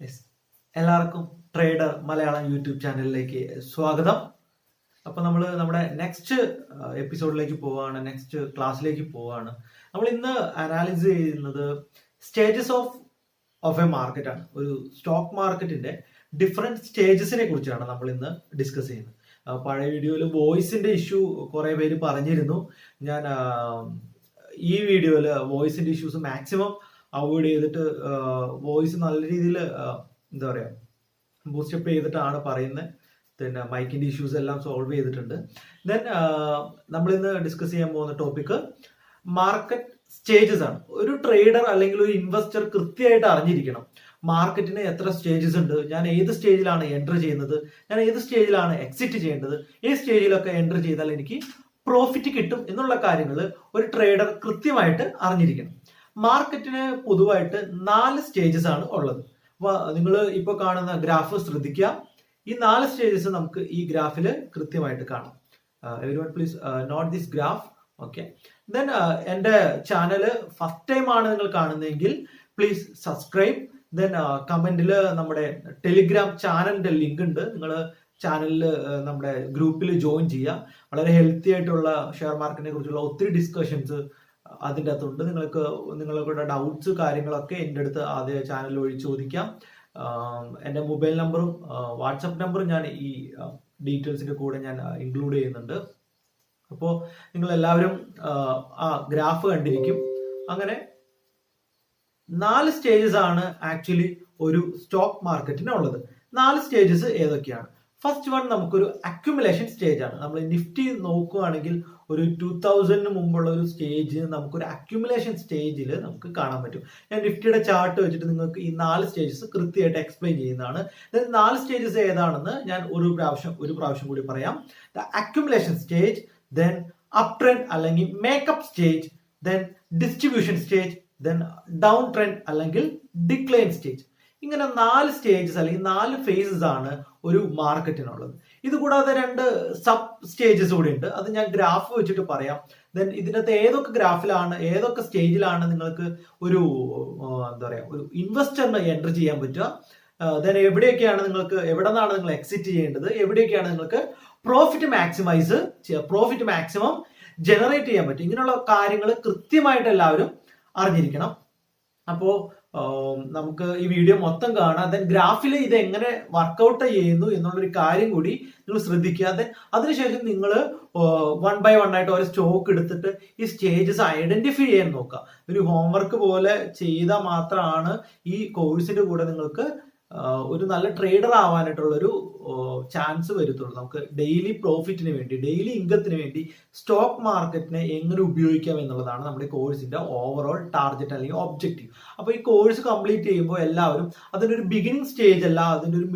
Yes, എല്ലാവർക്കും trader Malayalam YouTube ചാനലിലേക്ക് സ്വാഗതം. അപ്പോൾ നമ്മൾ നമ്മുടെ നെക്സ്റ്റ് എപ്പിസോഡിലേക്ക് പോവുകയാണ്, നെക്സ്റ്റ് ക്ലാസ്സിലേക്ക് പോവുകയാണ്. നമ്മൾ ഇന്ന് അനാലിസ് ചെയ്യുന്നത് സ്റ്റേജസ് ഓഫ് എ മാർക്കറ്റ് ആണ്. ഒരു സ്റ്റോക്ക് മാർക്കറ്റിന്റെ ഡിഫറെന്റ് സ്റ്റേജസിനെ കുറിച്ചാണ് നമ്മൾ ഇന്ന് ഡിസ്കസ് ചെയ്യുന്നത്. പഴയ വീഡിയോയിൽ വോയിസിന്റെ ഇഷ്യൂ കുറെ പേര് പറഞ്ഞിരുന്നു. ഞാൻ ഈ വീഡിയോയിൽ വോയിസിന്റെ ഇഷ്യൂസ് മാക്സിമം അവോയ്ഡ് ചെയ്തിട്ട് വോയിസ് നല്ല രീതിയിൽ എന്താ പറയുക ബൂസ്റ്റപ്പ് ചെയ്തിട്ടാണ് പറയുന്നത്. പിന്നെ മൈക്കിന്റെ ഇഷ്യൂസ് എല്ലാം സോൾവ് ചെയ്തിട്ടുണ്ട്. ദെൻ നമ്മൾ ഇന്ന് ഡിസ്കസ് ചെയ്യാൻ പോകുന്ന ടോപ്പിക് മാർക്കറ്റ് സ്റ്റേജസ് ആണ്. ഒരു ട്രേഡർ അല്ലെങ്കിൽ ഒരു ഇൻവെസ്റ്റർ കൃത്യമായിട്ട് അറിഞ്ഞിരിക്കണം മാർക്കറ്റിന് എത്ര സ്റ്റേജസ് ഉണ്ട്, ഞാൻ ഏത് സ്റ്റേജിലാണ് എൻറ്റർ ചെയ്യുന്നത്, ഞാൻ ഏത് സ്റ്റേജിലാണ് എക്സിറ്റ് ചെയ്യേണ്ടത്, ഏത് സ്റ്റേജിലൊക്കെ എൻറ്റർ ചെയ്താൽ എനിക്ക് പ്രോഫിറ്റ് കിട്ടും എന്നുള്ള കാര്യങ്ങൾ ഒരു ട്രേഡർ കൃത്യമായിട്ട് അറിഞ്ഞിരിക്കണം. മാർക്കറ്റിന് പൊതുവായിട്ട് 4 സ്റ്റേജസ് ആണ് ഉള്ളത്. അപ്പൊ നിങ്ങൾ ഇപ്പൊ കാണുന്ന ഗ്രാഫ് ശ്രദ്ധിക്കുക. ഈ 4 സ്റ്റേജസ് നമുക്ക് ഈ ഗ്രാഫിൽ കൃത്യമായിട്ട് കാണാം. Everyone please note this graph. Okay, then എൻ്റെ ചാനൽ ഫസ്റ്റ് ടൈം ആണ് നിങ്ങൾ കാണുന്നതെങ്കിൽ പ്ലീസ് സബ്സ്ക്രൈബ്. ദെൻ കമന്റിൽ നമ്മുടെ ടെലിഗ്രാം ചാനലിന്റെ ലിങ്ക് ഉണ്ട്, നിങ്ങൾ ചാനലിൽ നമ്മുടെ ഗ്രൂപ്പിൽ ജോയിൻ ചെയ്യുക. വളരെ ഹെൽത്തി ആയിട്ടുള്ള ഷെയർ മാർക്കറ്റിനെ കുറിച്ചുള്ള ഒത്തിരി ഡിസ്കഷൻസ് അതിൻ്റെ അകത്തുണ്ട്. നിങ്ങളുടെ ഡൗട്ട്സ് കാര്യങ്ങളൊക്കെ എൻ്റെ അടുത്ത് ആദ്യ ചാനൽ വഴി ചോദിക്കാം. എൻ്റെ മൊബൈൽ നമ്പറും വാട്സപ്പ് നമ്പറും ഞാൻ ഈ ഡീറ്റെയിൽസിൻ്റെ കൂടെ ഞാൻ ഇൻക്ലൂഡ് ചെയ്യുന്നുണ്ട്. അപ്പോൾ നിങ്ങൾ എല്ലാവരും ആ ഗ്രാഫ് കണ്ടിരിക്കും. അങ്ങനെ 4 സ്റ്റേജസ് ആണ് ആക്ച്വലി ഒരു സ്റ്റോക്ക് മാർക്കറ്റിനുള്ളത്. 4 സ്റ്റേജസ് ഏതൊക്കെയാണ്? ഫസ്റ്റ് വൺ നമുക്കൊരു അക്യുമുലേഷൻ സ്റ്റേജ് ആണ്. നമ്മൾ നിഫ്റ്റി നോക്കുകയാണെങ്കിൽ ഒരു 2000 മുമ്പുള്ള ഒരു സ്റ്റേജ് നമുക്കൊരു അക്യുമുലേഷൻ സ്റ്റേജിൽ നമുക്ക് കാണാൻ പറ്റും. ഞാൻ നിഫ്റ്റിയുടെ ചാർട്ട് വെച്ചിട്ട് നിങ്ങൾക്ക് ഈ 4 സ്റ്റേജസ് കൃത്യമായിട്ട് എക്സ്പ്ലെയിൻ ചെയ്യുന്നതാണ്. 4 സ്റ്റേജസ് ഏതാണെന്ന് ഞാൻ ഒരു പ്രാവശ്യം കൂടി പറയാം. The accumulation stage, then up trend അല്ലെങ്കിൽ markup stage, then distribution stage, then down trend അല്ലെങ്കിൽ ഡിക്ലൈൻ സ്റ്റേജ്. ഇങ്ങനെ 4 സ്റ്റേജസ് അല്ലെങ്കിൽ 4 ഫേസസ് ആണ് ഒരു മാർക്കറ്റിനുള്ളത്. ഇത് കൂടാതെ 2 സബ് സ്റ്റേജസ് കൂടി ഉണ്ട്. അത് ഞാൻ ഗ്രാഫ് വെച്ചിട്ട് പറയാം. ദെൻ ഇതിനകത്ത് ഏതൊക്കെ സ്റ്റേജിലാണ് നിങ്ങൾക്ക് ഒരു എന്താ പറയുക ഒരു ഇൻവെസ്റ്ററിന് എൻറ്റർ ചെയ്യാൻ പറ്റുക, ദെൻ എവിടെ നിന്നാണ് നിങ്ങൾ എക്സിറ്റ് ചെയ്യേണ്ടത്, എവിടെയൊക്കെയാണ് നിങ്ങൾക്ക് പ്രോഫിറ്റ് മാക്സിമം ജനറേറ്റ് ചെയ്യാൻ പറ്റും. ഇങ്ങനെയുള്ള കാര്യങ്ങൾ കൃത്യമായിട്ട് എല്ലാവരും അറിഞ്ഞിരിക്കണം. അപ്പോൾ നമുക്ക് ഈ വീഡിയോ മൊത്തം കാണാം. ദെൻ ഗ്രാഫിൽ ഇത് എങ്ങനെ വർക്കൗട്ട് ചെയ്യുന്നു എന്നുള്ളൊരു കാര്യം കൂടി നിങ്ങൾ ശ്രദ്ധിക്കുക. ദെൻ അതിനുശേഷം നിങ്ങൾ 1 by 1 ആയിട്ട് ഓരോ സ്റ്റോക്ക് എടുത്തിട്ട് ഈ സ്റ്റേജസ് ഐഡന്റിഫൈ ചെയ്യാൻ നോക്കുക. ഒരു ഹോംവർക്ക് പോലെ ചെയ്താൽ മാത്രമാണ് ഈ കോഴ്സിന്റെ കൂടെ നിങ്ങൾക്ക് ഒരു നല്ല ട്രേഡർ ആവാനായിട്ടുള്ളൊരു ചാൻസ് വരുത്തുള്ളൂ. നമുക്ക് ഡെയിലി പ്രോഫിറ്റിന് വേണ്ടി, ഡെയിലി ഇൻകത്തിന് വേണ്ടി സ്റ്റോക്ക് മാർക്കറ്റിനെ എങ്ങനെ ഉപയോഗിക്കാം എന്നുള്ളതാണ് നമ്മുടെ കോഴ്സിന്റെ ഓവറോൾ ടാർഗറ്റ് അല്ലെങ്കിൽ ഒബ്ജക്റ്റീവ്. അപ്പോൾ ഈ കോഴ്സ് കംപ്ലീറ്റ് ചെയ്യുമ്പോൾ എല്ലാവരും അതിൻ്റെ ഒരു ബിഗിനിങ് സ്റ്റേജ് അല്ല, അതിൻ്റെ ഒരു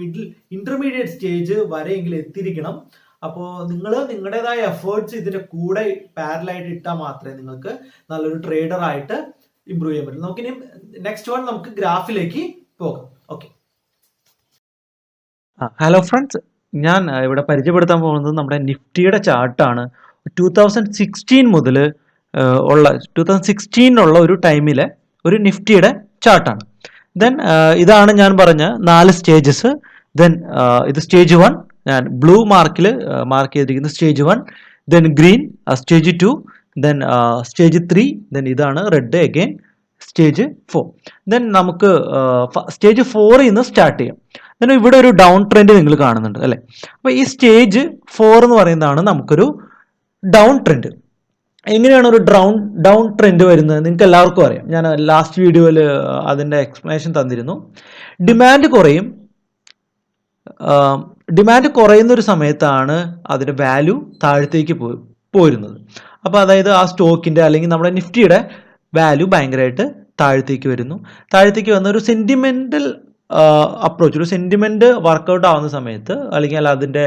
ഇന്റർമീഡിയറ്റ് സ്റ്റേജ് വരെയെങ്കിലും എത്തിയിരിക്കണം. അപ്പോൾ നിങ്ങൾ നിങ്ങളുടേതായ എഫേർട്സ് ഇതിന്റെ കൂടെ പാരലായിട്ട് ഇട്ടാൽ മാത്രമേ നിങ്ങൾക്ക് നല്ലൊരു ട്രേഡർ ആയിട്ട് ഇമ്പ്രൂവ് ചെയ്യാൻ പറ്റും. നമുക്കിനി നെക്സ്റ്റ് വൺ നമുക്ക് ഗ്രാഫിലേക്ക് പോകാം. ഓക്കെ, ഹലോ ഫ്രണ്ട്സ്, ഞാൻ ഇവിടെ പരിചയപ്പെടുത്താൻ പോകുന്നത് നമ്മുടെ നിഫ്റ്റിയുടെ ചാർട്ടാണ്. 2016 മുതൽ 2016 ഒരു ടൈമിലെ ഒരു നിഫ്റ്റിയുടെ ചാർട്ടാണ്. ദെൻ ഇതാണ് ഞാൻ പറഞ്ഞ 4 സ്റ്റേജസ്. ദെൻ ഇത് സ്റ്റേജ് 1, ഞാൻ ബ്ലൂ മാർക്ക് ചെയ്തിരിക്കുന്ന stage 1, then green stage 2, then stage 3, then ഇതാണ് റെഡ് അഗൈൻ സ്റ്റേജ് 4. ദെൻ നമുക്ക് സ്റ്റേജ് 4 നിന്ന് സ്റ്റാർട്ട് ചെയ്യാം. then ഇവിടെ ഒരു ഡൗൺ ട്രെൻഡ് നിങ്ങൾ കാണുന്നുണ്ട് അല്ലേ? അപ്പോൾ ഈ സ്റ്റേജ് 4 എന്ന് പറയുന്നതാണ് നമുക്കൊരു ഡൗൺ ട്രെൻഡ്. എങ്ങനെയാണ് ഒരു ഡൗൺ ട്രെൻഡ് വരുന്നത് നിങ്ങൾക്ക് എല്ലാവർക്കും അറിയാം. ഞാൻ ലാസ്റ്റ് വീഡിയോയിൽ അതിൻ്റെ എക്സ്പ്ലനേഷൻ തന്നിരുന്നു. ഡിമാൻഡ് കുറയുന്ന ഒരു സമയത്താണ് അതിൻ്റെ വാല്യൂ താഴത്തേക്ക് പോരുന്നത്. അപ്പോൾ അതായത് ആ സ്റ്റോക്കിൻ്റെ അല്ലെങ്കിൽ നമ്മുടെ നിഫ്റ്റിയുടെ വാല്യൂ ഭയങ്കരമായിട്ട് താഴത്തേക്ക് വരുന്നു. താഴത്തേക്ക് വന്ന ഒരു സെന്റിമെന്റൽ അപ്രോച്ച്, ഒരു സെന്റിമെന്റ് വർക്കൗട്ട് ആവുന്ന സമയത്ത് അല്ലെങ്കിൽ അതിൻ്റെ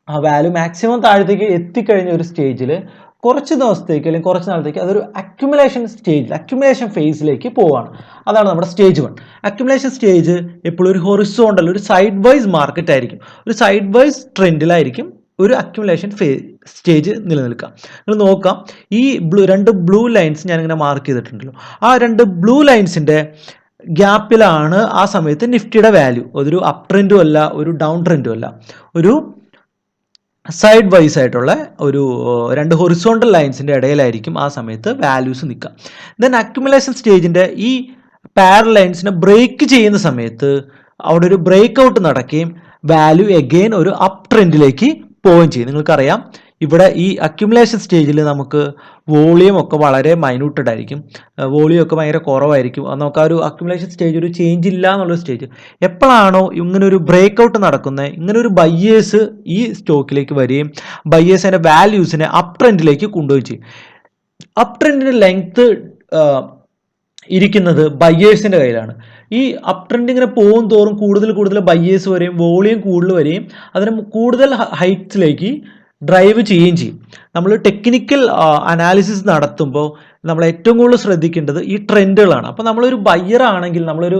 ആ വാല്യൂ മാക്സിമം താഴത്തേക്ക് എത്തിക്കഴിഞ്ഞ ഒരു സ്റ്റേജിൽ കുറച്ച് ദിവസത്തേക്ക് അല്ലെങ്കിൽ കുറച്ച് നാളത്തേക്ക് അതൊരു അക്യുമുലേഷൻ ഫേസിലേക്ക് പോവാണ്. അതാണ് നമ്മുടെ സ്റ്റേജ് 1. അക്യുമുലേഷൻ സ്റ്റേജ് എപ്പോഴും ഒരു ഹൊറിസോണ്ടൽ, ഒരു സൈഡ് വൈസ് മാർക്കറ്റ് ആയിരിക്കും, ഒരു സൈഡ് വൈസ് ട്രെൻഡിലായിരിക്കും ഒരു അക്യുമുലേഷൻ സ്റ്റേജ് നിലനിൽക്കാം. നിങ്ങൾ നോക്കാം, ഈ 2 ബ്ലൂ ലൈൻസ് ഞാനിങ്ങനെ മാർക്ക് ചെയ്തിട്ടുണ്ടല്ലോ. ആ 2 ബ്ലൂ ലൈൻസിൻ്റെ ഗ്യാപ്പിലാണ് ആ സമയത്ത് നിഫ്റ്റിയുടെ വാല്യൂ. ഒരു അപ് ട്രെൻഡും അല്ല, ഒരു ഡൗൺ ട്രെൻഡും അല്ല, ഒരു സൈഡ് വൈസ് ആയിട്ടുള്ള ഒരു രണ്ട് ഹൊറിസോണ്ടൽ ലൈൻസിൻ്റെ ഇടയിലായിരിക്കും ആ സമയത്ത് വാല്യൂസ് നിൽക്കുക. ദെൻ അക്യുമുലേഷൻ സ്റ്റേജിൻ്റെ ഈ പാരൽ ലൈൻസിനെ ബ്രേക്ക് ചെയ്യുന്ന സമയത്ത് അവിടെ ഒരു ബ്രേക്ക് ഔട്ട് നടക്കുകയും വാല്യൂ എഗെയിൻ ഒരു അപ് ട്രെൻഡിലേക്ക് പോവുകയും ചെയ്യും. നിങ്ങൾക്കറിയാം ഇവിടെ ഈ അക്യുമുലേഷൻ സ്റ്റേജിൽ നമുക്ക് വോളിയം ഒക്കെ വളരെ മൈന്യൂട്ടഡ് ആയിരിക്കും, വോളിയം ഒക്കെ ഭയങ്കര കുറവായിരിക്കും. നമുക്ക് ആ ഒരു അക്യുമുലേഷൻ സ്റ്റേജ് ഒരു ചേഞ്ച് ഇല്ല എന്നുള്ള സ്റ്റേജ്. എപ്പോഴാണോ ഇങ്ങനെ ഒരു ബ്രേക്ക് ഔട്ട് നടക്കുന്നത്, ഇങ്ങനെ ഒരു ബയ്യേഴ്സ് ഈ സ്റ്റോക്കിലേക്ക് വരികയും ബയ്യേഴ്സ് അതിൻ്റെ വാല്യൂസിനെ അപ് ട്രെൻഡിലേക്ക് കൊണ്ടുപോയി ചെയ്യും. അപ് ട്രെൻഡിൻ്റെ ലെങ്ത് ഇരിക്കുന്നത് ബയ്യേഴ്സിൻ്റെ കയ്യിലാണ്. ഈ അപ് ട്രെൻഡ് ഇങ്ങനെ പോകും തോറും കൂടുതൽ ബയ്യേഴ്സ് വരെയും വോളിയം കൂടുതൽ വരെയും അതിന് കൂടുതൽ ഹൈറ്റ്സിലേക്ക് ഡ്രൈവ് ചെയ്യുകയും ചെയ്യും. നമ്മൾ ടെക്നിക്കൽ അനാലിസിസ് നടത്തുമ്പോൾ നമ്മൾ ഏറ്റവും കൂടുതൽ ശ്രദ്ധിക്കേണ്ടത് ഈ ട്രെൻഡുകളാണ്. അപ്പോൾ നമ്മളൊരു ബയ്യർ ആണെങ്കിൽ, നമ്മളൊരു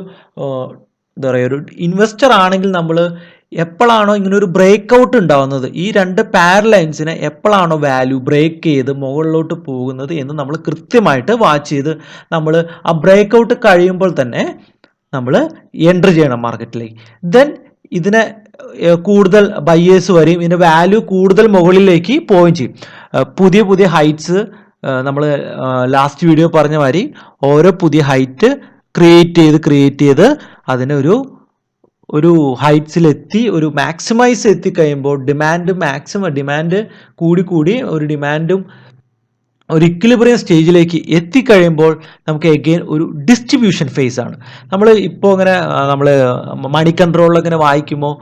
എന്താ പറയുക, ഒരു ഇൻവെസ്റ്റർ ആണെങ്കിൽ നമ്മൾ എപ്പോഴാണോ ഇങ്ങനെ ഒരു ബ്രേക്ക് ഔട്ട് ഉണ്ടാവുന്നത്, ഈ രണ്ട് പാരൽ ലൈൻസിനെ എപ്പോഴാണോ വാല്യൂ ബ്രേക്ക് ചെയ്ത് മുകളിലോട്ട് പോകുന്നത് എന്ന് നമ്മൾ കൃത്യമായിട്ട് വാച്ച് ചെയ്ത് നമ്മൾ ആ ബ്രേക്ക് ഔട്ട് കഴിയുമ്പോൾ തന്നെ നമ്മൾ എൻട്രി ചെയ്യണം മാർക്കറ്റിലേക്ക്. ദെൻ ഇതിനെ കൂടുതൽ ബയ്യേഴ്സ് വരെയും ഇതിൻ്റെ വാല്യൂ കൂടുതൽ മുകളിലേക്ക് പോവുകയും ചെയ്യും. പുതിയ ഹൈറ്റ്സ്, നമ്മൾ ലാസ്റ്റ് വീഡിയോ പറഞ്ഞ മാതിരി ഓരോ പുതിയ ഹൈറ്റ് ക്രിയേറ്റ് ചെയ്ത് അതിനൊരു ഹൈറ്റ്സിലെത്തി ഒരു മാക്സിമൈസ് എത്തിക്കഴിയുമ്പോൾ ഡിമാൻഡ് കൂടി ഒരു ഡിമാൻഡും ഒരു ഇക്വിലിബ്രിയം സ്റ്റേജിലേക്ക് എത്തിക്കഴിയുമ്പോൾ നമുക്ക് എഗെയിൻ ഒരു ഡിസ്ട്രിബ്യൂഷൻ ഫേസ് ആണ്. നമ്മൾ ഇപ്പോൾ ഇങ്ങനെ നമ്മൾ മണി കൺട്രോളിലൊക്കെ ഇങ്ങനെ വായിക്കുമ്പോൾ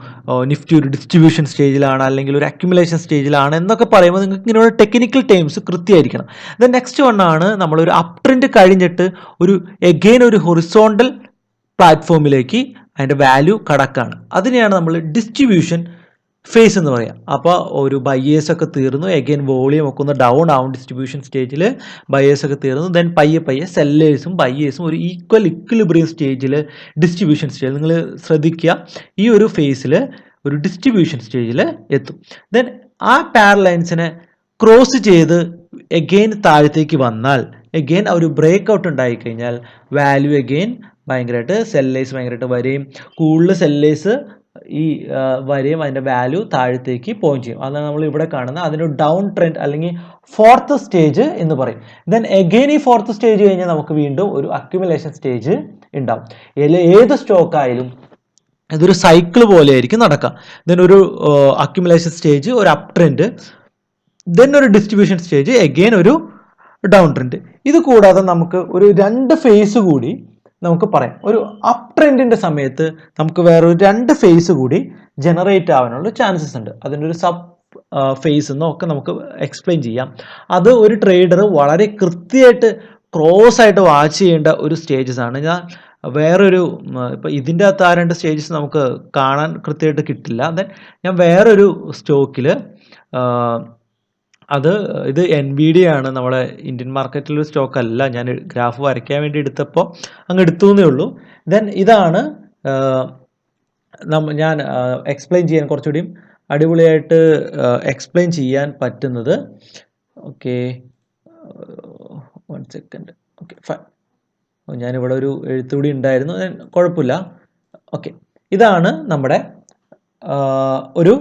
നിഫ്റ്റി ഒരു ഡിസ്ട്രിബ്യൂഷൻ സ്റ്റേജിലാണ് അല്ലെങ്കിൽ ഒരു അക്യുമുലേഷൻ സ്റ്റേജിലാണ് എന്നൊക്കെ പറയുമ്പോൾ നിങ്ങൾക്ക് ഇങ്ങനെയുള്ള ടെക്നിക്കൽ ടേംസ് കൃത്യമായിരിക്കണം. ദെൻ നെക്സ്റ്റ് വണ്ണാണ് നമ്മളൊരു അപ് ട്രെൻഡ് കഴിഞ്ഞിട്ട് എഗെയിൻ ഒരു ഹൊറിസോണ്ടൽ പ്ലാറ്റ്ഫോമിലേക്ക് അതിൻ്റെ വാല്യൂ കടക്കാണ്. അതിനെയാണ് നമ്മൾ ഡിസ്ട്രിബ്യൂഷൻ ഫേസ് എന്ന് പറയാം. അപ്പോൾ ഒരു ബയ്യേഴ്സ് ഒക്കെ തീർന്നു, എഗെയിൻ വോളിയം ഒക്കെ ഒന്ന് ഡൗൺ ആവും ഡിസ്ട്രിബ്യൂഷൻ സ്റ്റേജിൽ, ബയ്യേഴ്സ് ഒക്കെ തീർന്നു. ദെൻ പയ്യെ സെല്ലേഴ്സും ബയ്യേഴ്സും ഒരു ഇക്വിലിബ്രിയം സ്റ്റേജിൽ, ഡിസ്ട്രിബ്യൂഷൻ സ്റ്റേജിൽ നിങ്ങൾ ശ്രദ്ധിക്കുക, ഈ ഒരു ഫേസിൽ ഒരു ഡിസ്ട്രിബ്യൂഷൻ സ്റ്റേജിൽ എത്തും. ദെൻ ആ പാരൽ ലൈൻസിനെ ക്രോസ് ചെയ്ത് എഗെയിൻ താഴത്തേക്ക് വന്നാൽ, എഗെയിൻ ഒരു ബ്രേക്ക് ഔട്ട് ഉണ്ടായിക്കഴിഞ്ഞാൽ വാല്യൂ എഗെയിൻ ഭയങ്കരമായിട്ട് വരെയും കൂടുതൽ സെല്ലേഴ്സ് ഈ വരെയും അതിൻ്റെ വാല്യൂ താഴത്തേക്ക് പോയിന്റ് ചെയ്യും. അതാണ് നമ്മൾ ഇവിടെ കാണുന്ന അതിന് ഡൗൺ ട്രെൻഡ് അല്ലെങ്കിൽ ഫോർത്ത് സ്റ്റേജ് എന്ന് പറയും. ദെൻ എഗെയിൻ ഈ ഫോർത്ത് സ്റ്റേജ് കഴിഞ്ഞാൽ നമുക്ക് വീണ്ടും ഒരു അക്യുമുലേഷൻ സ്റ്റേജ് ഉണ്ടാവും. ഏത് സ്റ്റോക്ക് ആയാലും ഇതൊരു സൈക്കിൾ പോലെ ആയിരിക്കും നടക്കുക. ദെൻ ഒരു അക്യുമുലേഷൻ സ്റ്റേജ്, ഒരു അപ് ട്രെൻഡ്, ദെൻ ഒരു ഡിസ്ട്രിബ്യൂഷൻ സ്റ്റേജ്, എഗെയിൻ ഒരു ഡൗൺ ട്രെൻഡ്. ഇത് കൂടാതെ നമുക്ക് ഒരു രണ്ട് ഫേസ് കൂടി നമുക്ക് പറയാം. ഒരു അപ് ട്രെൻഡിൻ്റെ സമയത്ത് നമുക്ക് വേറെ ഒരു രണ്ട് ഫേസ് കൂടി ജനറേറ്റ് ആവാനുള്ള ചാൻസസ് ഉണ്ട്. അതിൻ്റെ ഒരു സബ് ഫേസ് എന്നൊക്കെ നമുക്ക് എക്സ്പ്ലെയിൻ ചെയ്യാം. അത് ഒരു ട്രേഡർ വളരെ കൃത്യമായിട്ട് ക്രോസ് ആയിട്ട് വാച്ച് ചെയ്യേണ്ട ഒരു സ്റ്റേജസ് ആണ്. ഞാൻ വേറൊരു ഇപ്പം ഇതിൻ്റെ അകത്ത് ആ രണ്ട് സ്റ്റേജസ് നമുക്ക് കാണാൻ കൃത്യമായിട്ട് കിട്ടില്ല. ദെൻ ഞാൻ വേറൊരു സ്റ്റോക്കിൽ ഇത് NVD ആണ്, നമ്മുടെ ഇന്ത്യൻ മാർക്കറ്റിലൊരു സ്റ്റോക്ക് അല്ല, ഞാൻ ഗ്രാഫ് വരയ്ക്കാൻ വേണ്ടി എടുത്തപ്പോൾ അങ്ങ് എടുത്തു എന്നേ ഉള്ളൂ. ദെൻ ഇതാണ് ഞാൻ എക്സ്പ്ലെയിൻ ചെയ്യാൻ കുറച്ചുകൂടി അടിപൊളിയായിട്ട് എക്സ്പ്ലെയിൻ ചെയ്യാൻ പറ്റുന്നത്. Okay, 1 second. ഓക്കെ ഫൈൻ, ഞാനിവിടെ ഒരു എഴുത്തുകൂടി ഉണ്ടായിരുന്നു, കുഴപ്പമില്ല. ഓക്കെ, ഇതാണ് നമ്മുടെ ഒരു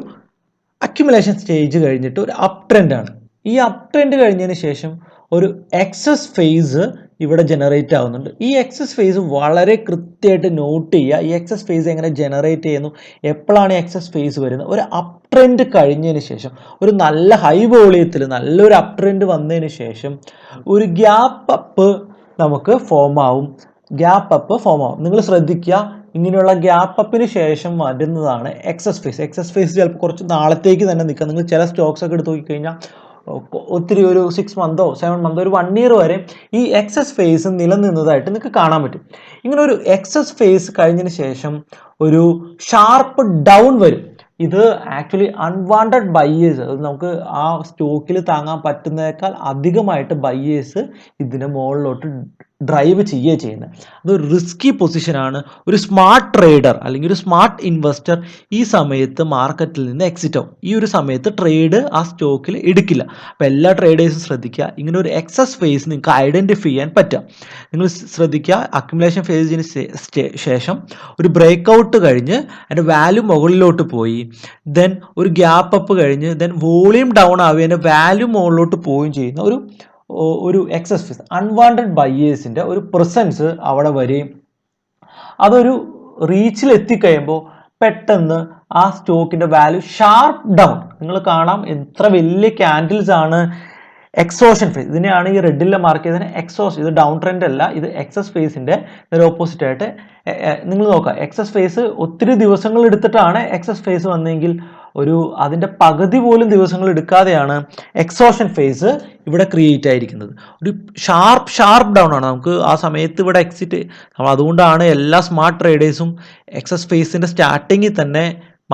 അക്യുമുലേഷൻ സ്റ്റേജ് കഴിഞ്ഞിട്ട് ഒരു അപ് ട്രെൻഡ് ആണ്. ഈ അപ് ട്രെൻഡ് കഴിഞ്ഞതിന് ശേഷം ഒരു എക്സസ് ഫേസ് ഇവിടെ ജനറേറ്റ് ആവുന്നുണ്ട്. ഈ എക്സസ് ഫേസ് വളരെ കൃത്യമായിട്ട് നോട്ട് ചെയ്യുക. ഈ എക്സസ് ഫേസ് എങ്ങനെ ജനറേറ്റ് ചെയ്യുന്നു, എപ്പോഴാണ് ഈ എക്സസ് ഫേസ് വരുന്നത്? ഒരു അപ് ട്രെൻഡ് കഴിഞ്ഞതിന് ശേഷം, ഒരു നല്ല ഹൈ വോളിയത്തിൽ നല്ലൊരു അപ് ട്രെൻഡ് വന്നതിന് ശേഷം ഒരു ഗ്യാപ്പ് അപ്പ് നമുക്ക് ഫോം ആവും. നിങ്ങൾ ശ്രദ്ധിക്കുക, ഇങ്ങനെയുള്ള ഗ്യാപ്പ് അപ്പിന് ശേഷം വരുന്നതാണ് എക്സസ് ഫേസ്. ചിലപ്പോൾ കുറച്ച് നാളത്തേക്ക് തന്നെ നിൽക്കാം. നിങ്ങൾ ചില സ്റ്റോക്സ് ഒക്കെ എടുത്ത് നോക്കിക്കഴിഞ്ഞാൽ ഒത്തിരി ഒരു 6 മന്തോ 7 മന്തോ ഒരു 1 ഇയർ വരെ ഈ എക്സസ് ഫേസ് നിലനിന്നതായിട്ട് നിങ്ങൾക്ക് കാണാൻ പറ്റും. ഇങ്ങനെ ഒരു എക്സസ് ഫേസ് കഴിഞ്ഞതിന് ശേഷം ഒരു ഷാർപ്പ് ഡൗൺ വരും. ഇത് ആക്ച്വലി അൺവാണ്ടഡ് ബയ്യേഴ്സ്, നമുക്ക് ആ സ്റ്റോക്കിൽ താങ്ങാൻ പറ്റുന്നതിനേക്കാൾ അധികമായിട്ട് ബയ്യേഴ്സ് ഇതിന് മുകളിലോട്ട് ഡ്രൈവ് ചെയ്യുകയാണ് ചെയ്യുന്നത്. അതൊരു റിസ്കി പൊസിഷനാണ്. ഒരു സ്മാർട്ട് ട്രേഡർ അല്ലെങ്കിൽ ഒരു സ്മാർട്ട് ഇൻവെസ്റ്റർ ഈ സമയത്ത് മാർക്കറ്റിൽ നിന്ന് എക്സിറ്റ് ആവും. ഈ ഒരു സമയത്ത് ട്രേഡ് ആ സ്റ്റോക്കിൽ എടുക്കില്ല. അപ്പോൾ എല്ലാ ട്രേഡേഴ്സും ശ്രദ്ധിക്കുക, ഇങ്ങനെ ഒരു എക്സസ് ഫേസ് നിങ്ങൾക്ക് ഐഡൻറ്റിഫൈ ചെയ്യാൻ പറ്റുക. നിങ്ങൾ ശ്രദ്ധിക്കുക, അക്യുമുലേഷൻ ഫേസിന് ശേഷം ഒരു ബ്രേക്ക് ഔട്ട് കഴിഞ്ഞ് അതിൻ്റെ വാല്യൂ മുകളിലോട്ട് പോയി, ദെൻ ഒരു ഗ്യാപ്പ് അപ്പ് കഴിഞ്ഞ് ദെൻ വോളിയം ഡൗൺ ആവുകയും അതിൻ്റെ വാല്യൂ മുകളിലോട്ട് പോവുകയും ചെയ്യുന്ന ഒരു എക്സസ് ഫേസ്, അൺവാണ്ടഡ് ബയേഴ്സിൻ്റെ ഒരു പ്രസൻസ് അവിടെ വരികയും അതൊരു റീച്ചിൽ എത്തിക്കഴിയുമ്പോൾ പെട്ടെന്ന് ആ സ്റ്റോക്കിൻ്റെ വാല്യൂ ഷാർപ്പ് ഡൗൺ, നിങ്ങൾ കാണാം എത്ര വലിയ ക്യാൻഡിൽസ് ആണ്. എക്സോഷൻ ഫേസ്, ഇതിനെയാണ് ഈ റെഡിലെ മാർക്ക് ചെയ്തതിന് എക്സോസ്. ഇത് ഡൗൺ ട്രെൻഡ് അല്ല, ഇത് എക്സസ് ഫേസിൻ്റെ ഒരു ഓപ്പോസിറ്റ് ആയിട്ട് നിങ്ങൾ നോക്കുക. എക്സസ് ഫേസ് ഒത്തിരി ദിവസങ്ങൾ എടുത്തിട്ടാണ് എക്സസ് ഫേസ് വന്നെങ്കിൽ അതിൻ്റെ പകുതി പോലും ദിവസങ്ങൾ എടുക്കാതെയാണ് എക്സോഷൻ ഫേസ് ഇവിടെ ക്രിയേറ്റ് ആയിരിക്കുന്നത്. ഒരു ഷാർപ്പ് ഡൗൺ ആണ്. നമുക്ക് ആ സമയത്ത് ഇവിടെ എക്സിറ്റ്, അതുകൊണ്ടാണ് എല്ലാ സ്മാർട്ട് ട്രേഡേഴ്സും എക്സസ് ഫേസിൻ്റെ സ്റ്റാർട്ടിങ്ങിൽ തന്നെ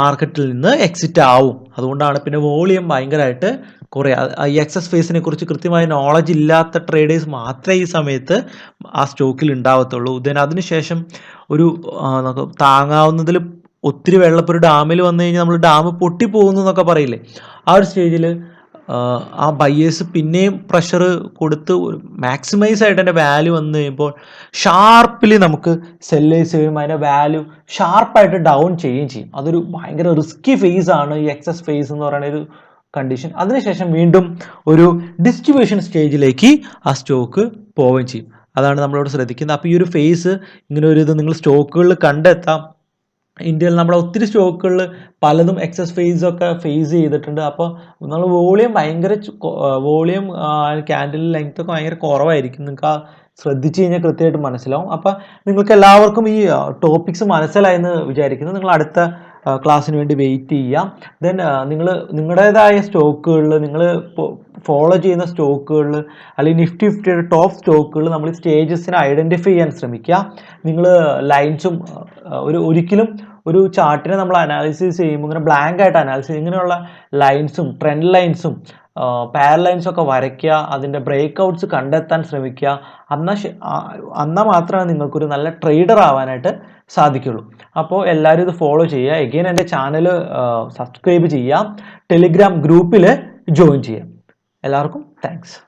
മാർക്കറ്റിൽ നിന്ന് എക്സിറ്റ് ആവും. അതുകൊണ്ടാണ് പിന്നെ വോളിയം ഭയങ്കരമായിട്ട് കുറേ. ഈ എക്സസ് ഫേസിനെ കുറിച്ച് കൃത്യമായ നോളജ് ഇല്ലാത്ത ട്രേഡേഴ്സ് മാത്രമേ ഈ സമയത്ത് ആ സ്റ്റോക്കിൽ ഉണ്ടാവത്തുള്ളൂ. അതിനുശേഷം താങ്ങാവുന്നതിൽ ഒത്തിരി വെള്ളം, ഇപ്പോൾ ഒരു ഡാമിൽ വന്നു കഴിഞ്ഞാൽ നമ്മൾ ഡാം പൊട്ടിപ്പോകുന്നു എന്നൊക്കെ പറയില്ലേ, ആ ഒരു സ്റ്റേജിൽ ആ ബയേഴ്സ് പിന്നെയും പ്രഷർ കൊടുത്ത് മാക്സിമൈസ് ആയിട്ട് അതിൻ്റെ വാല്യൂ വന്നു കഴിയുമ്പോൾ ഷാർപ്പിലി നമുക്ക് സെല്ലേഴ്സ് ചെയ്യും, അതിൻ്റെ വാല്യൂ ഷാർപ്പായിട്ട് ഡൗൺ ചെയ്യുകയും ചെയ്യും. അതൊരു ഭയങ്കര റിസ്കി ഫേസ് ആണ് ഈ എക്സസ് ഫേസ് എന്ന് പറയുന്ന ഒരു കണ്ടീഷൻ. അതിനുശേഷം വീണ്ടും ഒരു ഡിസ്ട്രിബ്യൂഷൻ സ്റ്റേജിലേക്ക് ആ സ്റ്റോക്ക് പോവുകയും ചെയ്യും. അതാണ് നമ്മളോട് ശ്രദ്ധിക്കുന്നത്. അപ്പോൾ ഈ ഒരു ഫേസ്, ഇങ്ങനെ ഒരു ഇത് നിങ്ങൾ സ്റ്റോക്കുകളിൽ കണ്ടെത്താം. ഇന്ത്യയിൽ നമ്മുടെ ഒത്തിരി സ്റ്റോക്കുകളിൽ പലതും എക്സസ് ഫേസ് ഒക്കെ ഫേസ് ചെയ്തിട്ടുണ്ട്. അപ്പോൾ നമ്മൾ വോളിയം വോളിയം ക്യാൻഡിൽ ലെങ്ത് ഒക്കെ ഭയങ്കര കുറവായിരിക്കും. നിങ്ങൾക്ക് ആ ശ്രദ്ധിച്ചു കഴിഞ്ഞാൽ കൃത്യമായിട്ട് മനസ്സിലാവും. അപ്പോൾ നിങ്ങൾക്ക് എല്ലാവർക്കും ഈ ടോപ്പിക്സ് മനസ്സിലായെന്ന് വിചാരിക്കുന്നു. നിങ്ങൾ അടുത്ത ക്ലാസ്സിന് വേണ്ടി വെയിറ്റ് ചെയ്യാം. ദെൻ നിങ്ങൾ നിങ്ങളുടേതായ സ്റ്റോക്കുകളിൽ, നിങ്ങൾ ഫോളോ ചെയ്യുന്ന സ്റ്റോക്കുകളിൽ അല്ലെങ്കിൽ നിഫ്റ്റിയുടെ ടോപ്പ് സ്റ്റോക്കുകളിൽ നമ്മൾ സ്റ്റേജസിനെ ഐഡൻറ്റിഫൈ ചെയ്യാൻ ശ്രമിക്കുക. നിങ്ങൾ ലൈൻസും ഒരിക്കലും ഒരു ചാർട്ടിനെ നമ്മൾ അനാലിസിസ് ചെയ്യുമ്പോൾ ഇങ്ങനെ ബ്ലാങ്ക് ആയിട്ട് അനാലിസിസ്, ഇങ്ങനെയുള്ള ലൈൻസും ട്രെൻഡ് ലൈൻസും പാരലൈൻസും ഒക്കെ വരയ്ക്കുക. അതിൻ്റെ ബ്രേക്ക് ഔട്ട്സ് കണ്ടെത്താൻ ശ്രമിക്കുക. എന്നാൽ മാത്രമേ നിങ്ങൾക്കൊരു നല്ല ട്രേഡർ ആവാനായിട്ട് സാധിക്കുള്ളൂ. അപ്പോൾ എല്ലാവരും ഇത് ഫോളോ ചെയ്യുക. എഗെയിൻ എൻ്റെ ചാനൽ സബ്സ്ക്രൈബ് ചെയ്യുക, ടെലിഗ്രാം ഗ്രൂപ്പിൽ ജോയിൻ ചെയ്യുക. എല്ലാവർക്കും താങ്ക്സ്.